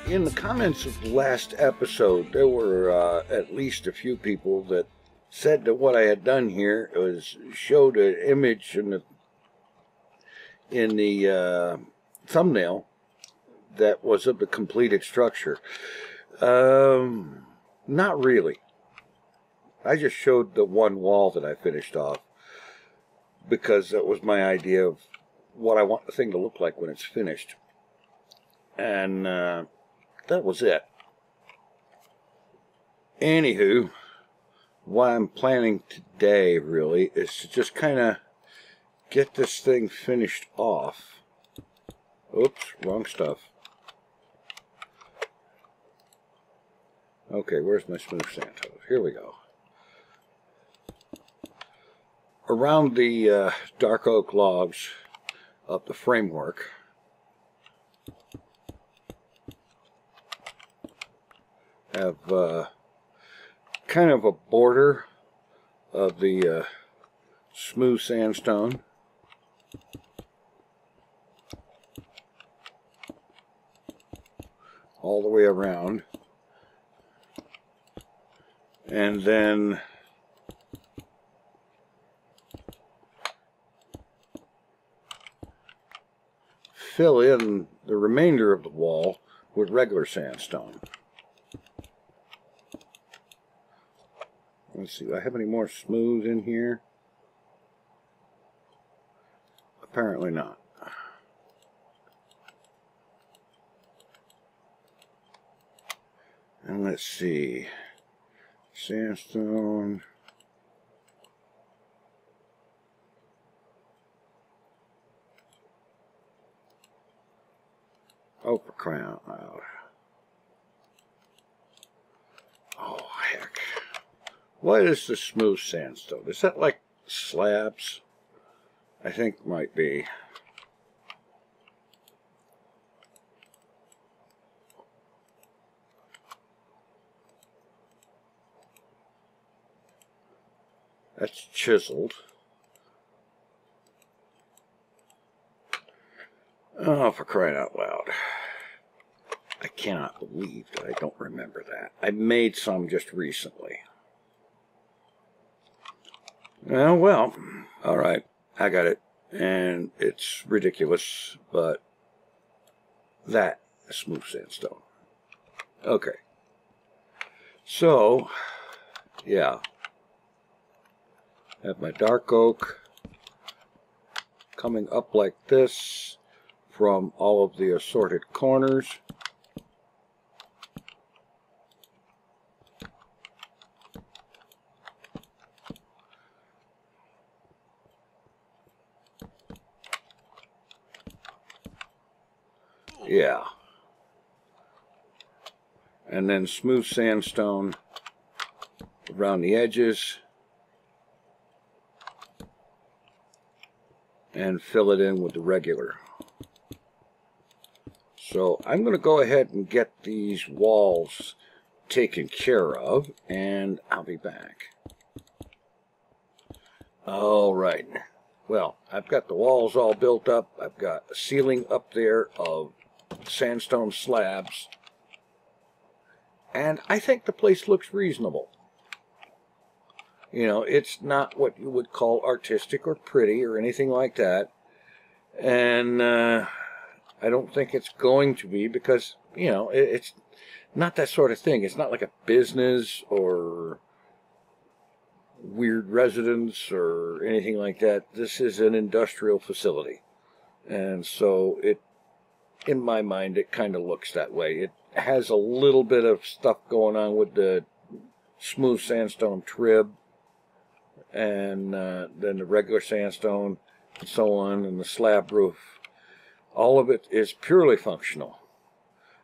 In the comments of the last episode, there were at least a few people that said that what I had done here was showed an image in the thumbnail that was of the completed structure. Not really. I just showed the one wall that I finished off because that was my idea of what I want the thing to look like when it's finished. And that was it. Anywho, what I'm planning today really is to just kind of get this thing finished off. Oops, wrong stuff. Okay, where's my smooth sand hose? Here we go. Around the dark oak logs of the framework, have kind of a border of the smooth sandstone. All the way around. And then fill in the remainder of the wall with regular sandstone. Let's see, do I have any more smooth in here? Apparently not. And let's see, sandstone. Oh, for crying out loud. Oh, heck. What is the smooth sandstone? Is that like slabs? I think might be. That's chiseled. Oh, for crying out loud. I cannot believe that I don't remember that. I made some just recently. Well, alright, I got it. And it's ridiculous, but that is smooth sandstone. Okay. So, yeah. I have my dark oak coming up like this from all of the assorted corners. Yeah. And then smooth sandstone around the edges. And fill it in with the regular. So I'm going to go ahead and get these walls taken care of, and I'll be back. All right. Well, I've got the walls all built up. I've got a ceiling up there of sandstone slabs. And I think the place looks reasonable. You know, it's not what you would call artistic or pretty or anything like that. And I don't think it's going to be because, you know, it's not that sort of thing. It's not like a business or weird residence or anything like that. This is an industrial facility. And so it, in my mind, it kind of looks that way. It has a little bit of stuff going on with the smooth sandstone trib. And then the regular sandstone and so on, and the slab roof. All of it is purely functional.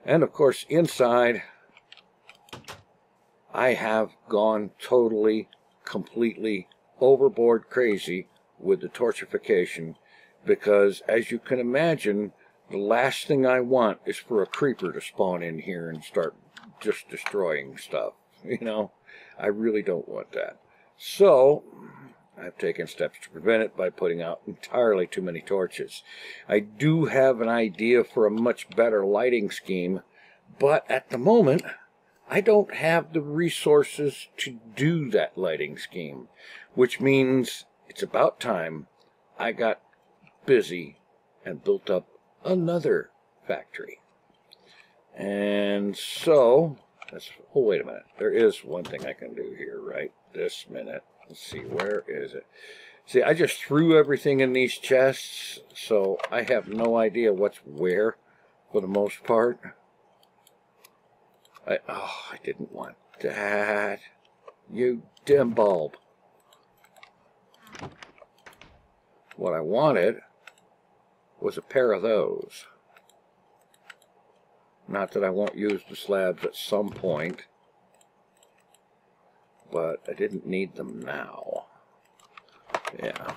And of course inside I have gone totally, completely overboard crazy with the torchification, because as you can imagine, the last thing I want is for a creeper to spawn in here and start just destroying stuff. You know, I really don't want that. So I've taken steps to prevent it by putting out entirely too many torches. I do have an idea for a much better lighting scheme, but at the moment, I don't have the resources to do that lighting scheme, which means it's about time I got busy and built up another factory. And so, oh, wait a minute. There is one thing I can do here right this minute. Let's see, where is it? See, I just threw everything in these chests, so I have no idea what's where for the most part. I didn't want that. You dim bulb. What I wanted was a pair of those. Not that I won't use the slabs at some point, but I didn't need them now. Yeah.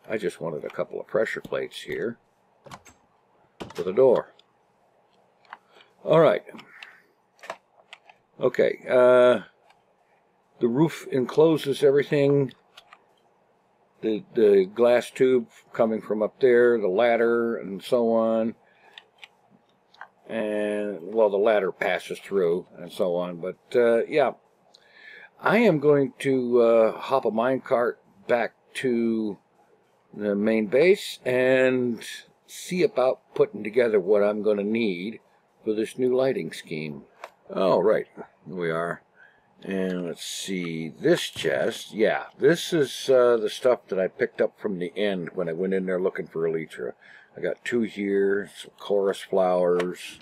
I just wanted a couple of pressure plates here for the door. All right. Okay. The roof encloses everything. The glass tube coming from up there, the ladder, and so on. And, well, the ladder passes through and so on. But, yeah, I am going to hop a minecart back to the main base and see about putting together what I'm going to need for this new lighting scheme. All right, here we are. And let's see, this chest, yeah, this is the stuff that I picked up from the end when I went in there looking for elytra. I got 2 here, some chorus flowers,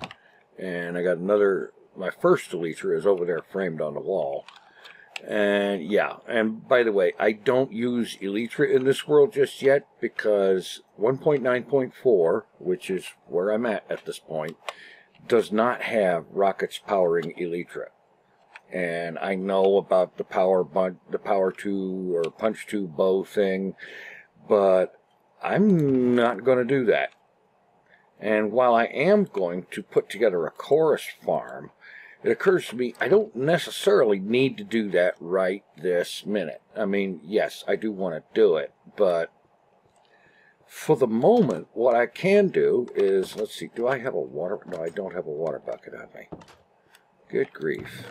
and I got another, my first elytra is over there framed on the wall. And yeah, and by the way, I don't use elytra in this world just yet because 1.9.4, which is where I'm at this point, does not have rockets powering elytra. And I know about the power 2 or punch 2 bow thing, but I'm not going to do that. And while I am going to put together a chorus farm, it occurs to me I don't necessarily need to do that right this minute. I mean, yes, I do want to do it, but for the moment, what I can do is, let's see, do I have a water? No, I don't have a water bucket on me. Good grief.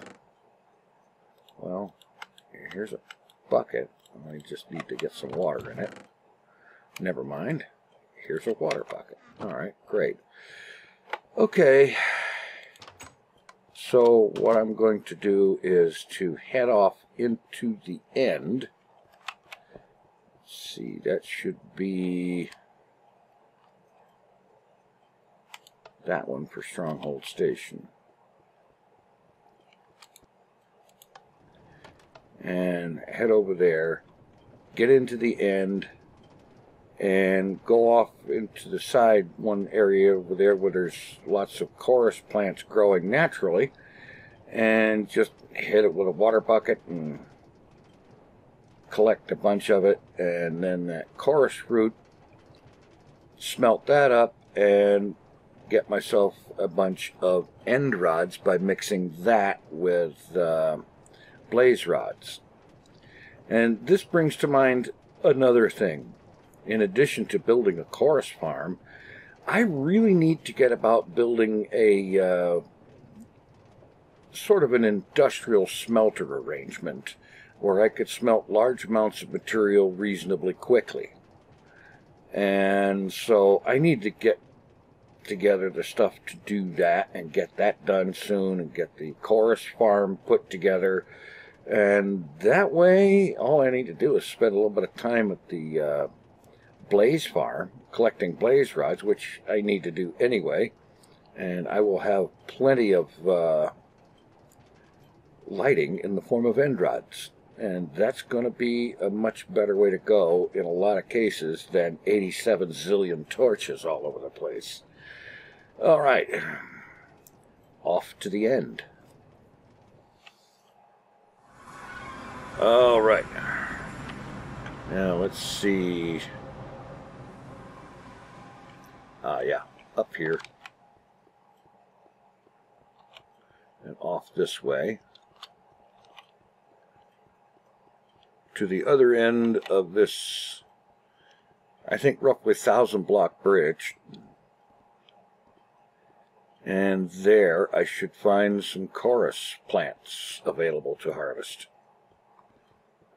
Well, here's a bucket. I just need to get some water in it. Never mind. Here's a water bucket. All right, great. Okay. So what I'm going to do is to head off into the end. Let's see, that should be that one for Stronghold Station. And head over there, get into the end, and go off into the side one area over there where there's lots of chorus plants growing naturally, and just hit it with a water bucket and collect a bunch of it, and then that chorus root, smelt that up and get myself a bunch of end rods by mixing that with blaze rods. And this brings to mind another thing. In addition to building a chorus farm, I really need to get about building a sort of an industrial smelter arrangement where I could smelt large amounts of material reasonably quickly. And so I need to get together the stuff to do that and get that done soon and get the chorus farm put together. And that way, all I need to do is spend a little bit of time at the blaze farm, collecting blaze rods, which I need to do anyway. And I will have plenty of lighting in the form of end rods. And that's going to be a much better way to go in a lot of cases than 87 zillion torches all over the place. All right, off to the end. All right, now let's see. Yeah, up here and off this way to the other end of this, I think, roughly 1,000-block bridge. And there I should find some chorus plants available to harvest.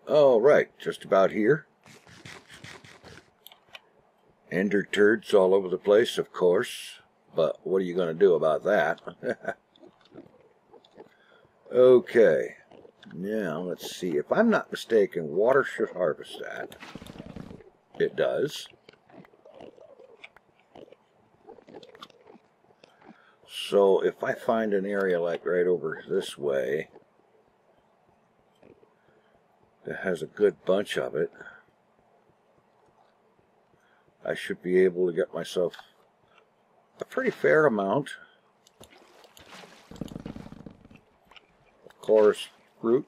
All right, just about here. Ender turds all over the place, of course, but what are you going to do about that? Okay, now let's see. If I'm not mistaken, water should harvest that. It does. So if I find an area like right over this way that has a good bunch of it, I should be able to get myself a pretty fair amount of chorus fruit.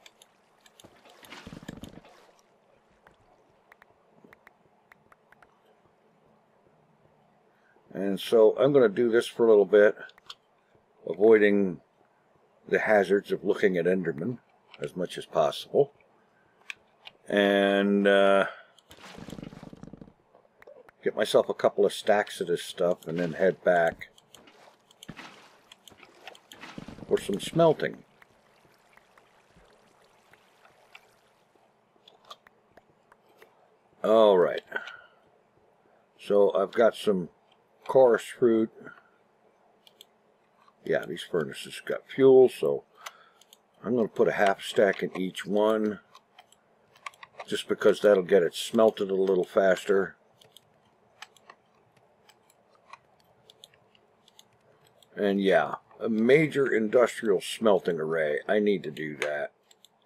And so I'm going to do this for a little bit, avoiding the hazards of looking at Enderman as much as possible. And get myself a couple of stacks of this stuff and then head back for some smelting. Alright, so I've got some chorus fruit. Yeah, these furnaces got fuel, so I'm going to put a half stack in each one, just because that'll get it smelted a little faster. And yeah, a major industrial smelting array. I need to do that.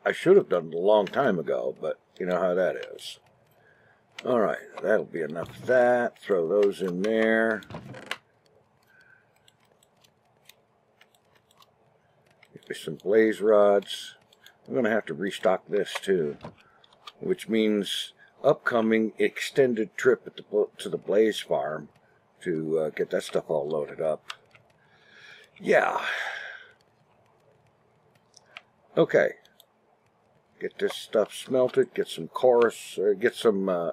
I should have done it a long time ago, but you know how that is. Alright, that'll be enough of that. Throw those in there. Get me some blaze rods. I'm going to have to restock this too, which means upcoming extended trip at to the blaze farm to get that stuff all loaded up. Yeah. Okay. Get this stuff smelted, get some chorus, get some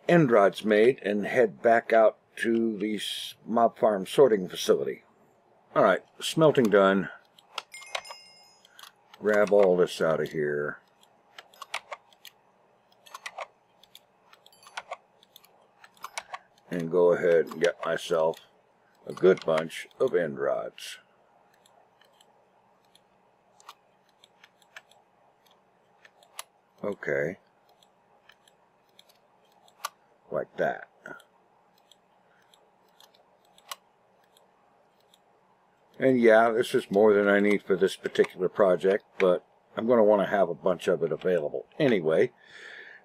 end rods made, and head back out to the mob farm sorting facility. Alright, smelting done. Grab all this out of here. And go ahead and get myself a good bunch of end rods. Okay. Like that. And yeah, this is more than I need for this particular project, but I'm going to want to have a bunch of it available anyway.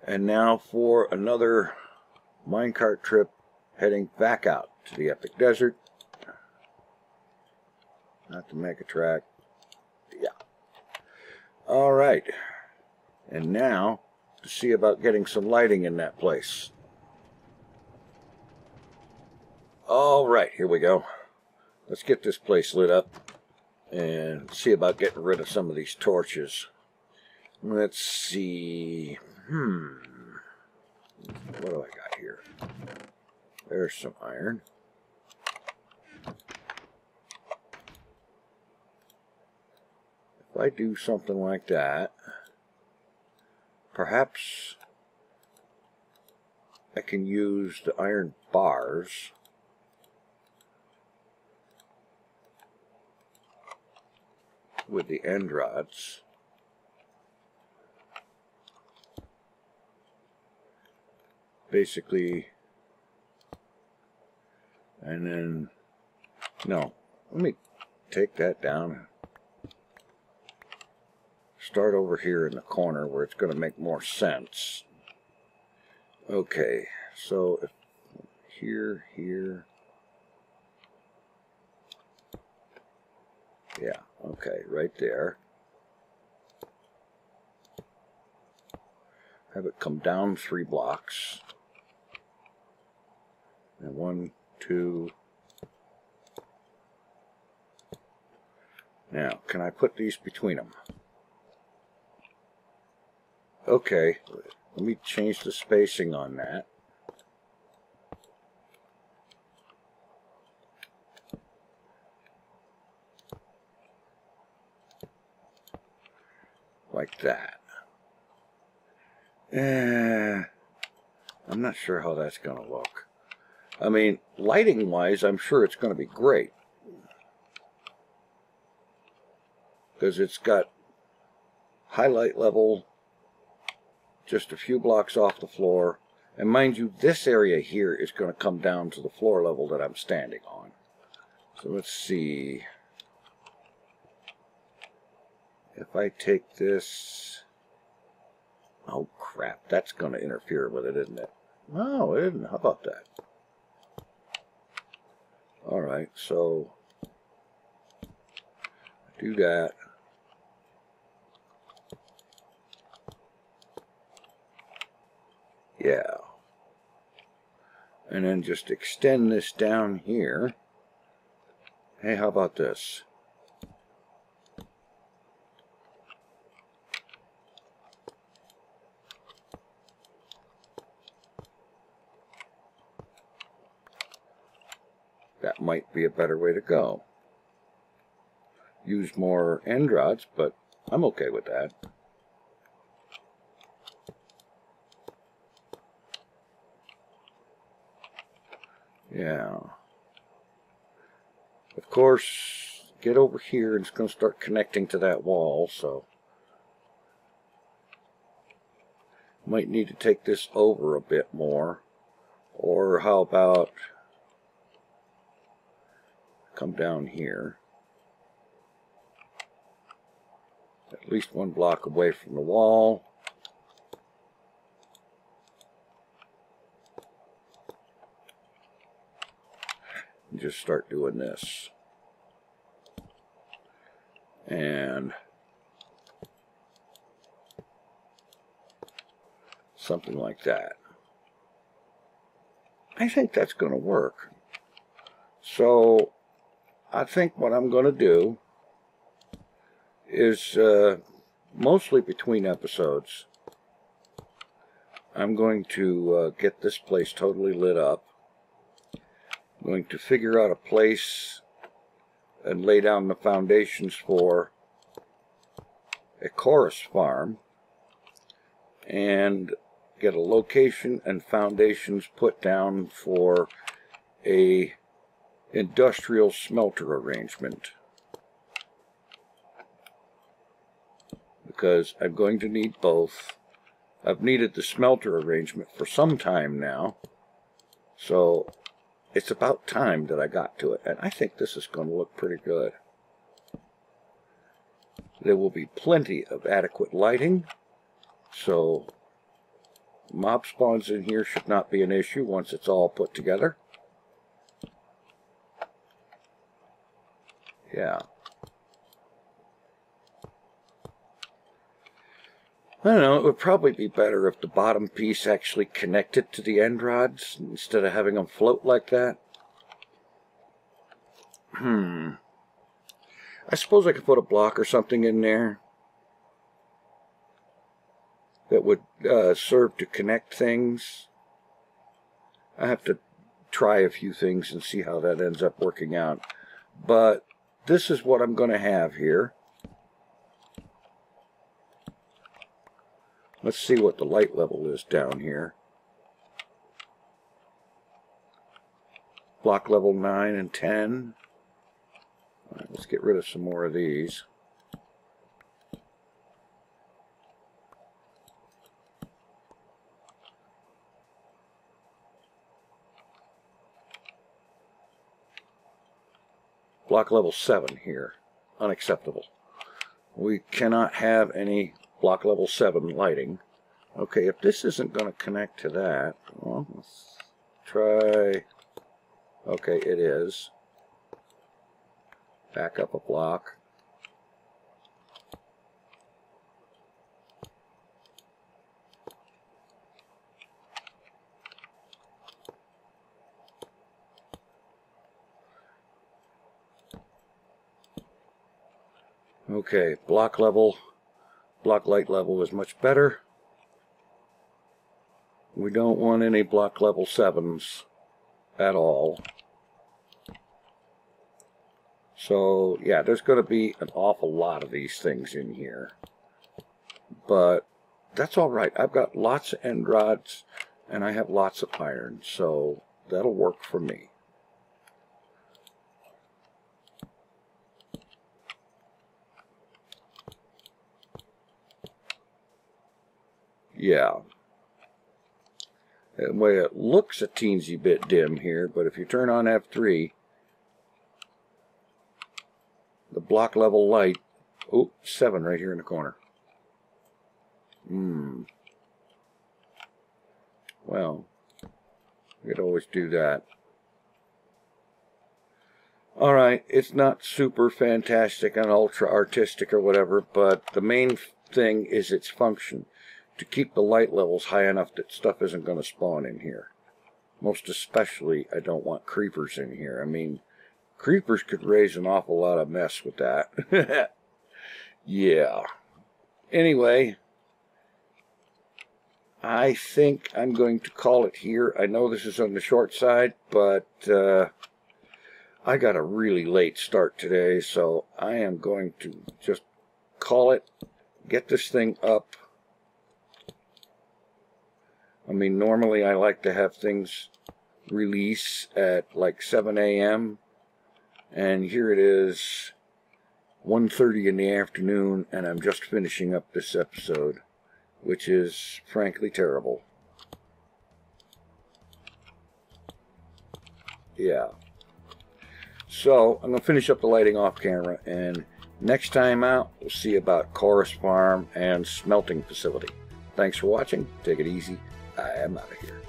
And now for another minecart trip heading back out to the Epic Desert. Not the mega track. Yeah. Alright. And now to see about getting some lighting in that place. Alright, here we go. Let's get this place lit up and see about getting rid of some of these torches. Let's see. What do I got here? There's some iron. If I do something like that, perhaps I can use the iron bars with the end rods. Basically, and then, no, let me take that down. Start over here in the corner where it's going to make more sense. Okay, so if here, yeah, okay, right there. Have it come down 3 blocks. And 1, 2. Now, can I put these between them? okay, let me change the spacing on that. Like that. I'm not sure how that's going to look. I mean, lighting wise, I'm sure it's going to be great. Because it's got highlight level just a few blocks off the floor. And mind you, this area here is going to come down to the floor level that I'm standing on. So let's see. If I take this... Oh crap, that's going to interfere with it, isn't it? No, it isn't. How about that? Alright, so do that. Yeah. And then just extend this down here. Hey, how about this? That might be a better way to go. Use more end rods, but I'm okay with that. Yeah. Of course, get over here and it's going to start connecting to that wall, so might need to take this over a bit more. Or how about come down here, at least one block away from the wall. And just start doing this. And something like that. I think that's going to work. So I think what I'm going to do is, mostly between episodes, I'm going to get this place totally lit up. I'm going to figure out a place and lay down the foundations for a chorus farm and get a location and foundations put down for a industrial smelter arrangement, because I'm going to need both. I've needed the smelter arrangement for some time now, so it's about time that I got to it, and I think this is going to look pretty good. There will be plenty of adequate lighting, so mob spawns in here should not be an issue once it's all put together. Yeah. I don't know, it would probably be better if the bottom piece actually connected to the end rods instead of having them float like that. I suppose I could put a block or something in there that would serve to connect things. I have to try a few things and see how that ends up working out. But this is what I'm going to have here. Let's see what the light level is down here. Block level 9 and 10. All right, let's get rid of some more of these. Block level 7 here. Unacceptable. We cannot have any block level 7 lighting. Okay, if this isn't going to connect to that, well, let's try. Okay, it is. Back up a block. Okay, block light level is much better. We don't want any block level 7s at all. So, yeah, there's going to be an awful lot of these things in here. But that's all right. I've got lots of end rods, and I have lots of iron, so that'll work for me. Yeah. The way it looks a teensy bit dim here, but if you turn on F3, the block level light, oh, 7 right here in the corner. Well, we could always do that. Alright, it's not super fantastic and ultra artistic or whatever, but the main thing is its function. To keep the light levels high enough that stuff isn't going to spawn in here. Most especially, I don't want creepers in here. I mean, creepers could raise an awful lot of mess with that. Yeah. Anyway, I think I'm going to call it here. I know this is on the short side, but I got a really late start today, so I am going to just call it, get this thing up. I mean, normally I like to have things release at like 7 a.m. And here it is, 1:30 in the afternoon, and I'm just finishing up this episode, which is frankly terrible. Yeah. So, I'm going to finish up the lighting off camera, and next time out, we'll see about chorus farm and smelting facility. Thanks for watching. Take it easy. I am out of here.